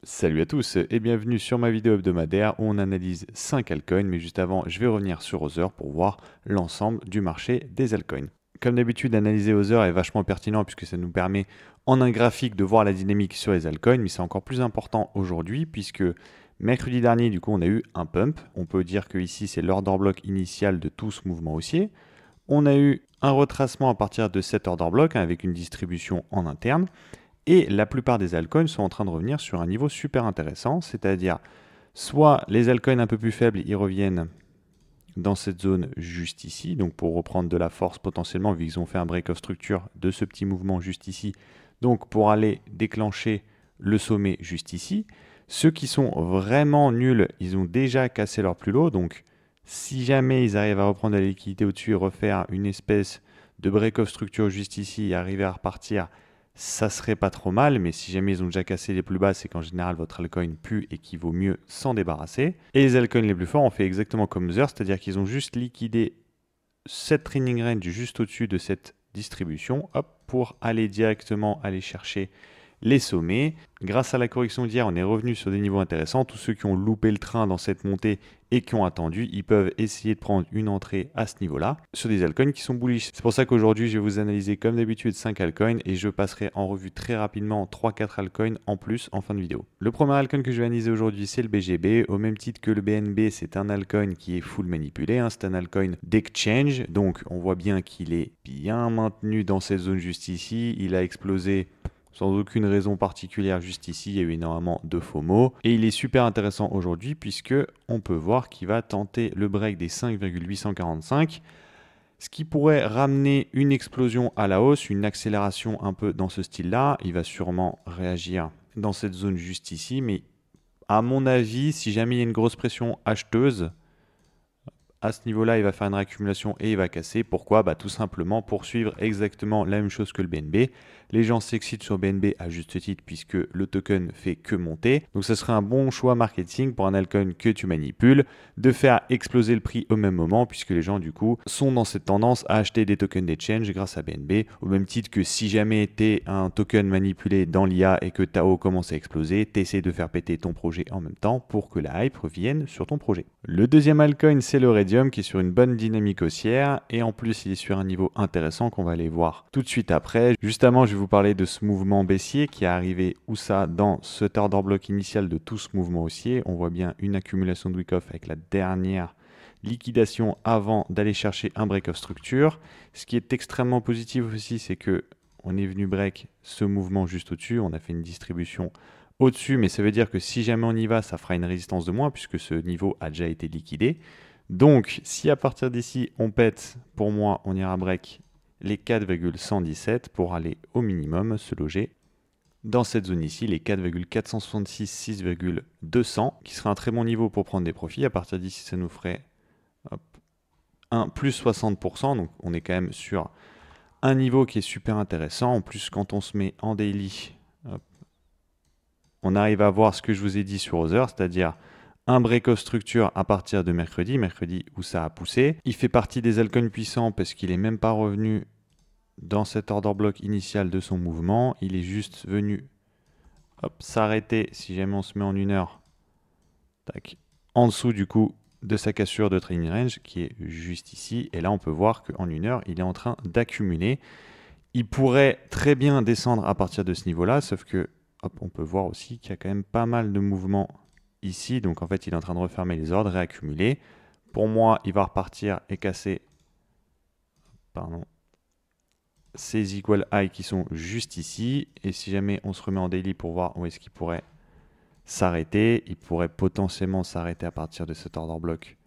Salut à tous et bienvenue sur ma vidéo hebdomadaire où on analyse 5 altcoins, mais juste avant je vais revenir sur Other pour voir l'ensemble du marché des altcoins. Comme d'habitude, analyser Other est vachement pertinent puisque ça nous permet en un graphique de voir la dynamique sur les altcoins, mais c'est encore plus important aujourd'hui puisque mercredi dernier du coup on a eu un pump. On peut dire que ici c'est l'order block initial de tout ce mouvement haussier. On a eu un retracement à partir de cet order block avec une distribution en interne. Et la plupart des altcoins sont en train de revenir sur un niveau super intéressant, c'est-à-dire soit les altcoins un peu plus faibles, ils reviennent dans cette zone juste ici, donc pour reprendre de la force potentiellement, vu qu'ils ont fait un break of structure de ce petit mouvement juste ici, donc pour aller déclencher le sommet juste ici. Ceux qui sont vraiment nuls, ils ont déjà cassé leur plus haut, donc si jamais ils arrivent à reprendre la liquidité au-dessus et refaire une espèce de break of structure juste ici et arriver à repartir, ça serait pas trop mal, mais si jamais ils ont déjà cassé les plus bas, c'est qu'en général votre altcoin pue et qu'il vaut mieux s'en débarrasser. Et les altcoins les plus forts ont fait exactement comme Other, c'est-à-dire qu'ils ont juste liquidé cette trailing range juste au-dessus de cette distribution, hop, pour aller directement aller chercher les sommets. Grâce à la correction d'hier, on est revenu sur des niveaux intéressants. Tous ceux qui ont loupé le train dans cette montée et qui ont attendu, ils peuvent essayer de prendre une entrée à ce niveau-là sur des altcoins qui sont bullish. C'est pour ça qu'aujourd'hui, je vais vous analyser comme d'habitude 5 altcoins et je passerai en revue très rapidement 3-4 altcoins en plus en fin de vidéo. Le premier altcoin que je vais analyser aujourd'hui, c'est le BGB. Au même titre que le BNB, c'est un altcoin qui est full manipulé. C'est un altcoin d'exchange. Donc, on voit bien qu'il est bien maintenu dans cette zone juste ici. Il a explosé sans aucune raison particulière juste ici, il y a eu énormément de FOMO. Et il est super intéressant aujourd'hui puisque on peut voir qu'il va tenter le break des 5,845, ce qui pourrait ramener une explosion à la hausse, une accélération un peu dans ce style-là. Il va sûrement réagir dans cette zone juste ici, mais à mon avis, si jamais il y a une grosse pression acheteuse, à ce niveau-là, il va faire une réaccumulation et il va casser. Pourquoi? Tout simplement pour suivre exactement la même chose que le BNB. Les gens s'excitent sur BNB à juste titre puisque le token fait que monter. Donc ce serait un bon choix marketing pour un altcoin que tu manipules de faire exploser le prix au même moment puisque les gens du coup sont dans cette tendance à acheter des tokens d'exchange grâce à BNB. Au même titre que si jamais tu es un token manipulé dans l'IA et que Tao commence à exploser, tu essaies de faire péter ton projet en même temps pour que la hype revienne sur ton projet. Le deuxième altcoin, c'est le Raydium qui est sur une bonne dynamique haussière et en plus il est sur un niveau intéressant qu'on va aller voir tout de suite après. Juste avant, je vais vous parler de ce mouvement baissier qui est arrivé où ça dans cet order block initial de tout ce mouvement haussier. On voit bien une accumulation de wick-off avec la dernière liquidation avant d'aller chercher un break of structure. Ce qui est extrêmement positif aussi, c'est que on est venu break ce mouvement juste au-dessus. On a fait une distribution au-dessus, mais ça veut dire que si jamais on y va, ça fera une résistance de moins puisque ce niveau a déjà été liquidé. Donc, si à partir d'ici, on pète, pour moi, on ira break les 4,117 pour aller au minimum se loger dans cette zone ici, les 4,466, 6,200, qui sera un très bon niveau pour prendre des profits. À partir d'ici, ça nous ferait un plus 60%, donc on est quand même sur un niveau qui est super intéressant. En plus, quand on se met en daily, on arrive à voir ce que je vous ai dit sur Other, c'est-à-dire un break of structure à partir de mercredi où ça a poussé. Il fait partie des altcoins puissants parce qu'il n'est même pas revenu dans cet order block initial de son mouvement. Il est juste venu s'arrêter si jamais on se met en une heure. Tac, en dessous du coup de sa cassure de trailing range qui est juste ici. Et là, on peut voir qu'en une heure, il est en train d'accumuler. Il pourrait très bien descendre à partir de ce niveau-là, sauf que on peut voir aussi qu'il y a quand même pas mal de mouvements ici. Donc en fait, il est en train de refermer les ordres, réaccumuler. Pour moi, il va repartir et casser ces equal high qui sont juste ici. Et si jamais on se remet en daily pour voir où est-ce qu'il pourrait s'arrêter, il pourrait potentiellement s'arrêter à partir de cet order block.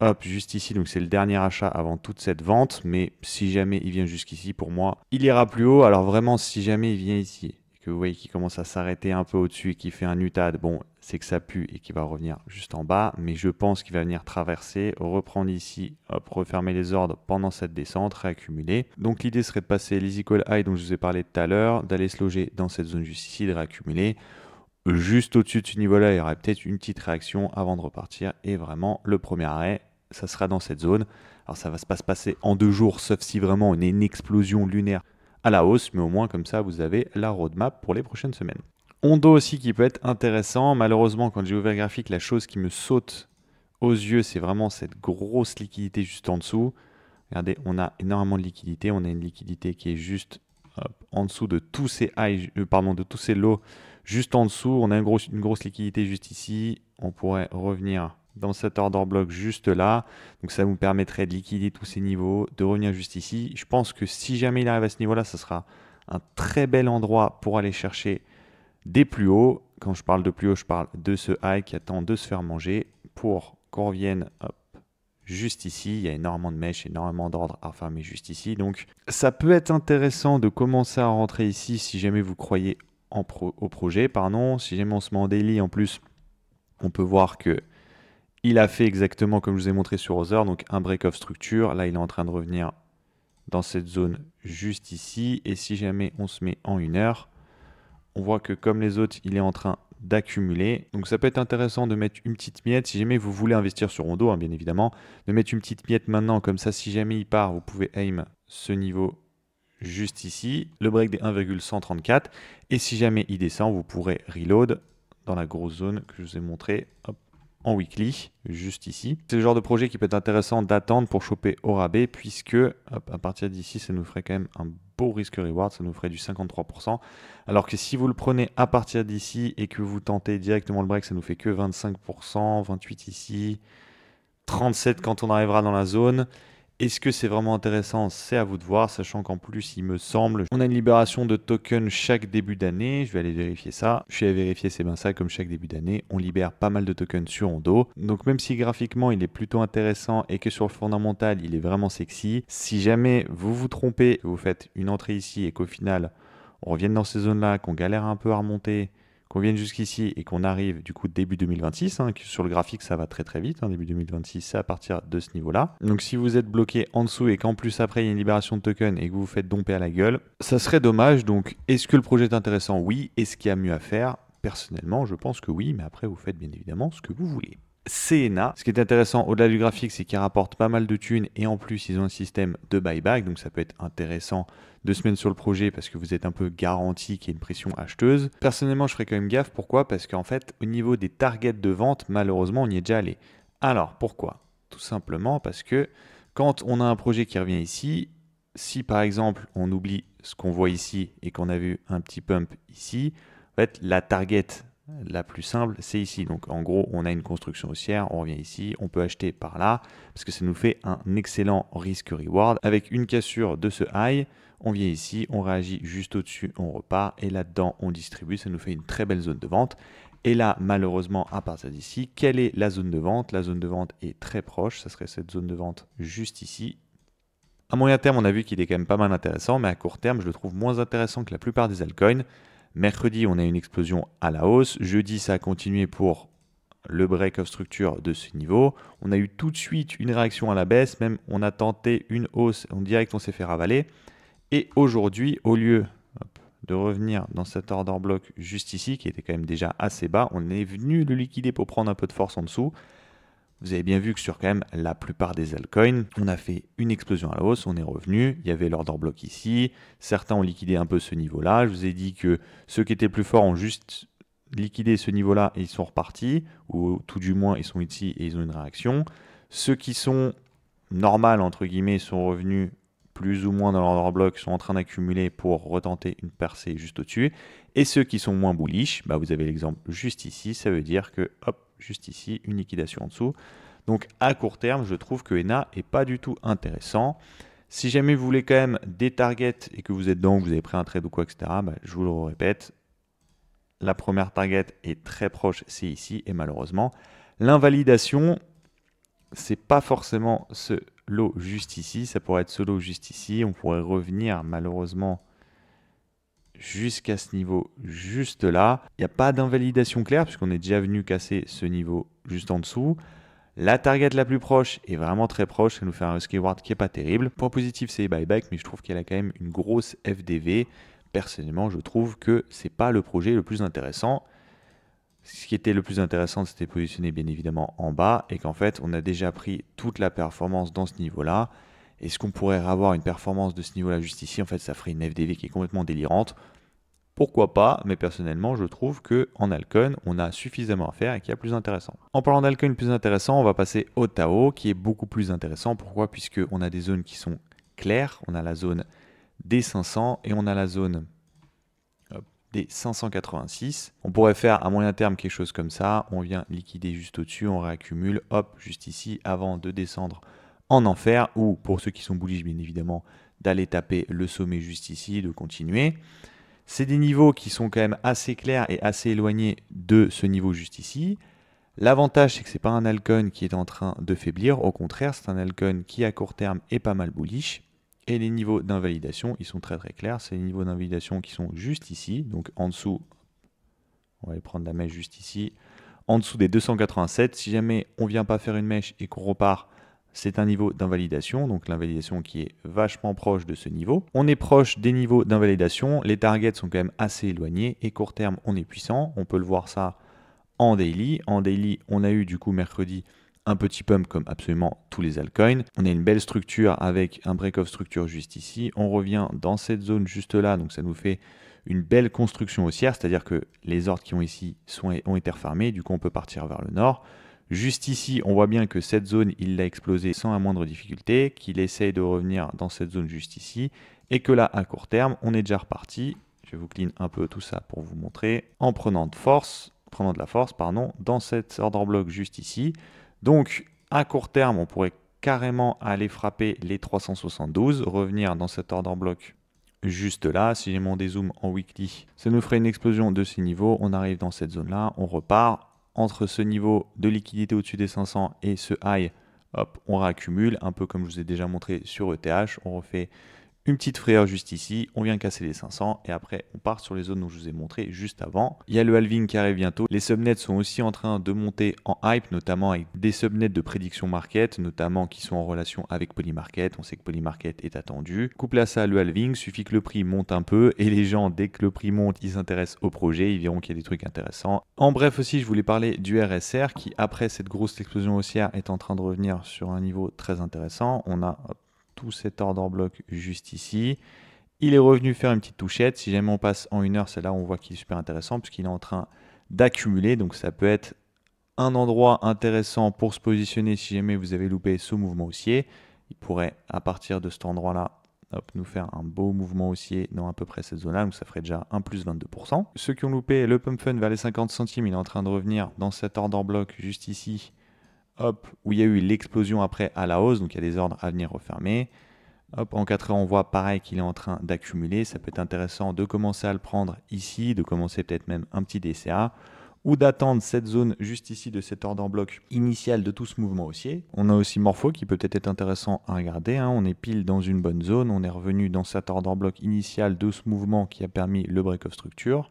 Hop, juste ici, donc c'est le dernier achat avant toute cette vente, mais si jamais il vient jusqu'ici, pour moi, il ira plus haut. Alors vraiment, si jamais il vient ici, et que vous voyez qu'il commence à s'arrêter un peu au-dessus et qu'il fait un UTAD, bon, c'est que ça pue et qu'il va revenir juste en bas, mais je pense qu'il va venir traverser, reprendre ici, hop, refermer les ordres pendant cette descente, réaccumuler. Donc l'idée serait de passer les equal high dont je vous ai parlé tout à l'heure, d'aller se loger dans cette zone juste ici, de réaccumuler. Juste au-dessus de ce niveau-là, il y aurait peut-être une petite réaction avant de repartir. Et vraiment, le premier arrêt, ça sera dans cette zone. Alors ça va pas se passer en 2 jours, sauf si vraiment on a une explosion lunaire à la hausse. Mais au moins, comme ça, vous avez la roadmap pour les prochaines semaines. Hondo aussi qui peut être intéressant. Malheureusement, quand j'ai ouvert le graphique, la chose qui me saute aux yeux, c'est vraiment cette grosse liquidité juste en dessous. Regardez, on a énormément de liquidité. On a une liquidité qui est juste en dessous de tous ces highs, de tous ces lows, juste en dessous. On a une grosse liquidité juste ici. On pourrait revenir dans cet order block juste là. Donc ça vous permettrait de liquider tous ces niveaux, de revenir juste ici. Je pense que si jamais il arrive à ce niveau-là, ça sera un très bel endroit pour aller chercher des plus hauts. Quand je parle de plus haut, je parle de ce high qui attend de se faire manger pour qu'on revienne juste ici. Il y a énormément de mèches, énormément d'ordres à farmer juste ici. Donc ça peut être intéressant de commencer à rentrer ici si jamais vous croyez au projet. Si jamais on se met en daily en plus, on peut voir que il a fait exactement comme je vous ai montré sur Other, donc un break-off structure. Là, il est en train de revenir dans cette zone juste ici. Et si jamais on se met en 1 heure, on voit que comme les autres, il est en train d'accumuler. Donc ça peut être intéressant de mettre une petite miette. Si jamais vous voulez investir sur Hondo, bien évidemment, de mettre une petite miette maintenant. Comme ça, si jamais il part, vous pouvez aim ce niveau juste ici, le break des 1,134. Et si jamais il descend, vous pourrez reload dans la grosse zone que je vous ai montré en weekly, juste ici. C'est le genre de projet qui peut être intéressant d'attendre pour choper au rabais, puisque à partir d'ici, ça nous ferait quand même un beau risque-reward, ça nous ferait du 53%. Alors que si vous le prenez à partir d'ici et que vous tentez directement le break, ça nous fait que 25%, 28% ici, 37% quand on arrivera dans la zone. Est-ce que c'est vraiment intéressant? C'est à vous de voir, sachant qu'en plus, il me semble, on a une libération de tokens chaque début d'année. Je vais aller vérifier ça. Je suis allé vérifier, c'est bien ça, comme chaque début d'année, on libère pas mal de tokens sur Hondo. Donc même si graphiquement, il est plutôt intéressant et que sur le fondamental, il est vraiment sexy, si jamais vous vous trompez, que vous faites une entrée ici et qu'au final, on revienne dans ces zones-là, qu'on galère un peu à remonter, qu'on vienne jusqu'ici et qu'on arrive du coup début 2026, que sur le graphique ça va très très vite, début 2026 c'est à partir de ce niveau-là. Donc si vous êtes bloqué en dessous et qu'en plus après il y a une libération de token et que vous vous faites domper à la gueule, ça serait dommage. Donc est-ce que le projet est intéressant? Oui. Est-ce qu'il y a mieux à faire? Personnellement je pense que oui, mais après vous faites bien évidemment ce que vous voulez. CNA, ce qui est intéressant au-delà du graphique, c'est qu'ils rapportent pas mal de thunes et en plus ils ont un système de buyback, donc ça peut être intéressant de se mettre sur le projet parce que vous êtes un peu garanti qu'il y a une pression acheteuse. Personnellement, je ferais quand même gaffe. Pourquoi? Parce qu'en fait, au niveau des targets de vente, malheureusement, on y est déjà allé. Alors, pourquoi? Tout simplement parce que quand on a un projet qui revient ici, si par exemple on oublie ce qu'on voit ici et qu'on a vu un petit pump ici, en fait, la target la plus simple, c'est ici. Donc en gros, on a une construction haussière, on revient ici, on peut acheter par là, parce que ça nous fait un excellent risque-reward. Avec une cassure de ce high, on vient ici, on réagit juste au-dessus, on repart, et là-dedans, on distribue, ça nous fait une très belle zone de vente. Et là, malheureusement, à partir d'ici, quelle est la zone de vente? La zone de vente est très proche, ça serait cette zone de vente juste ici. À moyen terme, on a vu qu'il est quand même pas mal intéressant, mais à court terme, je le trouve moins intéressant que la plupart des altcoins. Mercredi, on a une explosion à la hausse. Jeudi, ça a continué pour le break of structure de ce niveau. On a eu tout de suite une réaction à la baisse. Même on a tenté une hausse. En direct, on s'est fait ravaler. Et aujourd'hui, au lieu de revenir dans cet order block juste ici, qui était quand même déjà assez bas, on est venu le liquider pour prendre un peu de force en dessous. Vous avez bien vu que sur quand même la plupart des altcoins, on a fait une explosion à la hausse, on est revenu, il y avait l'order block ici, certains ont liquidé un peu ce niveau-là, je vous ai dit que ceux qui étaient plus forts ont juste liquidé ce niveau-là et ils sont repartis, ou tout du moins ils sont ici et ils ont une réaction. Ceux qui sont normales entre guillemets sont revenus plus ou moins dans l'order block, sont en train d'accumuler pour retenter une percée juste au-dessus. Et ceux qui sont moins bullish, vous avez l'exemple juste ici, ça veut dire que, hop, juste ici, une liquidation en dessous. Donc à court terme, je trouve que ENA n'est pas du tout intéressant. Si jamais vous voulez quand même des targets et que vous êtes dedans, que vous avez pris un trade ou quoi, etc., je vous le répète, la première target est très proche, c'est ici, et malheureusement, l'invalidation, c'est pas forcément ce lot juste ici, ça pourrait être ce lot juste ici, on pourrait revenir malheureusement jusqu'à ce niveau juste là. Il n'y a pas d'invalidation claire puisqu'on est déjà venu casser ce niveau juste en dessous. La target la plus proche est vraiment très proche, ça nous fait un risk reward qui n'est pas terrible. Point positif, c'est les buybacks, mais je trouve qu'elle a quand même une grosse FDV. Personnellement, je trouve que c'est pas le projet le plus intéressant. Ce qui était le plus intéressant, c'était positionner bien évidemment en bas et qu'en fait, on a déjà pris toute la performance dans ce niveau-là. Est-ce qu'on pourrait avoir une performance de ce niveau-là juste ici? En fait, ça ferait une FDV qui est complètement délirante. Pourquoi pas, mais personnellement, je trouve qu'en altcoin, on a suffisamment à faire et qu'il y a plus intéressant. En parlant d'altcoin plus intéressant, on va passer au Tao, qui est beaucoup plus intéressant. Pourquoi? Puisqu'on a des zones qui sont claires. On a la zone des 500 et on a la zone des 586. On pourrait faire à moyen terme quelque chose comme ça. On vient liquider juste au-dessus, on réaccumule, hop, juste ici, avant de descendre en enfer, ou pour ceux qui sont bullish, bien évidemment, d'aller taper le sommet juste ici, de continuer. C'est des niveaux qui sont quand même assez clairs et assez éloignés de ce niveau juste ici. L'avantage, c'est que ce n'est pas un altcoin qui est en train de faiblir. Au contraire, c'est un altcoin qui, à court terme, est pas mal bullish. Et les niveaux d'invalidation, ils sont très très clairs. C'est les niveaux d'invalidation qui sont juste ici. Donc en dessous, on va aller prendre la mèche juste ici. En dessous des 287. Si jamais on ne vient pas faire une mèche et qu'on repart, c'est un niveau d'invalidation, donc l'invalidation qui est vachement proche de ce niveau. On est proche des niveaux d'invalidation, les targets sont quand même assez éloignés, et court terme, on est puissant. On peut le voir ça en daily. En daily, on a eu du coup mercredi un petit pump comme absolument tous les altcoins. On a une belle structure avec un break-off structure juste ici. On revient dans cette zone juste là, donc ça nous fait une belle construction haussière, c'est-à-dire que les ordres qui ont ici ont été refermés, du coup on peut partir vers le nord. Juste ici, on voit bien que cette zone, il l'a explosé sans la moindre difficulté, qu'il essaye de revenir dans cette zone juste ici, et que là, à court terme, on est déjà reparti. Je vais vous clean un peu tout ça pour vous montrer, en prenant de la force, dans cet order block juste ici. Donc, à court terme, on pourrait carrément aller frapper les 372, revenir dans cet order block juste là. Si j'ai mon dézoom en weekly, ça nous ferait une explosion de ces niveaux. On arrive dans cette zone-là, on repart. Entre ce niveau de liquidité au-dessus des 500 et ce high, hop, on réaccumule, un peu comme je vous ai déjà montré sur ETH. On refait une petite frayeur juste ici, on vient casser les 500 et après on part sur les zones dont je vous ai montré juste avant. Il y a le halving qui arrive bientôt. Les subnets sont aussi en train de monter en hype, notamment avec des subnets de prédiction market, notamment qui sont en relation avec Polymarket. On sait que Polymarket est attendu. Couplé à ça, le halving, suffit que le prix monte un peu et les gens, dès que le prix monte, ils s'intéressent au projet, ils verront qu'il y a des trucs intéressants. En bref aussi, je voulais parler du RSR qui, après cette grosse explosion haussière, est en train de revenir sur un niveau très intéressant. On a tout cet order block juste ici. Il est revenu faire une petite touchette. Si jamais on passe en 1 heure, c'est là où on voit qu'il est super intéressant puisqu'il est en train d'accumuler. Donc ça peut être un endroit intéressant pour se positionner si jamais vous avez loupé ce mouvement haussier. Il pourrait, à partir de cet endroit-là, nous faire un beau mouvement haussier dans à peu près cette zone-là. Donc ça ferait déjà un plus 22%. Ceux qui ont loupé le pump fund vers les 50 centimes, il est en train de revenir dans cet order block juste ici. Hop, où il y a eu l'explosion après à la hausse, donc il y a des ordres à venir refermer. Hop, en 4 heures, on voit pareil qu'il est en train d'accumuler. Ça peut être intéressant de commencer à le prendre ici, de commencer peut-être même un petit DCA, ou d'attendre cette zone juste ici de cet ordre en bloc initial de tout ce mouvement haussier. On a aussi Morpho qui peut peut-être être intéressant à regarder, hein. On est pile dans une bonne zone, on est revenu dans cet ordre en bloc initial de ce mouvement qui a permis le break-off structure.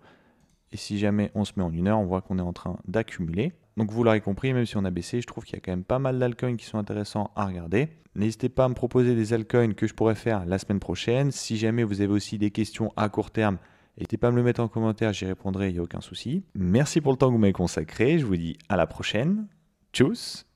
Et si jamais on se met en 1 heure, on voit qu'on est en train d'accumuler. Donc vous l'aurez compris, même si on a baissé, je trouve qu'il y a quand même pas mal d'altcoins qui sont intéressants à regarder. N'hésitez pas à me proposer des altcoins que je pourrais faire la semaine prochaine. Si jamais vous avez aussi des questions à court terme, n'hésitez pas à me le mettre en commentaire, j'y répondrai, il n'y a aucun souci. Merci pour le temps que vous m'avez consacré, je vous dis à la prochaine. Tchuss!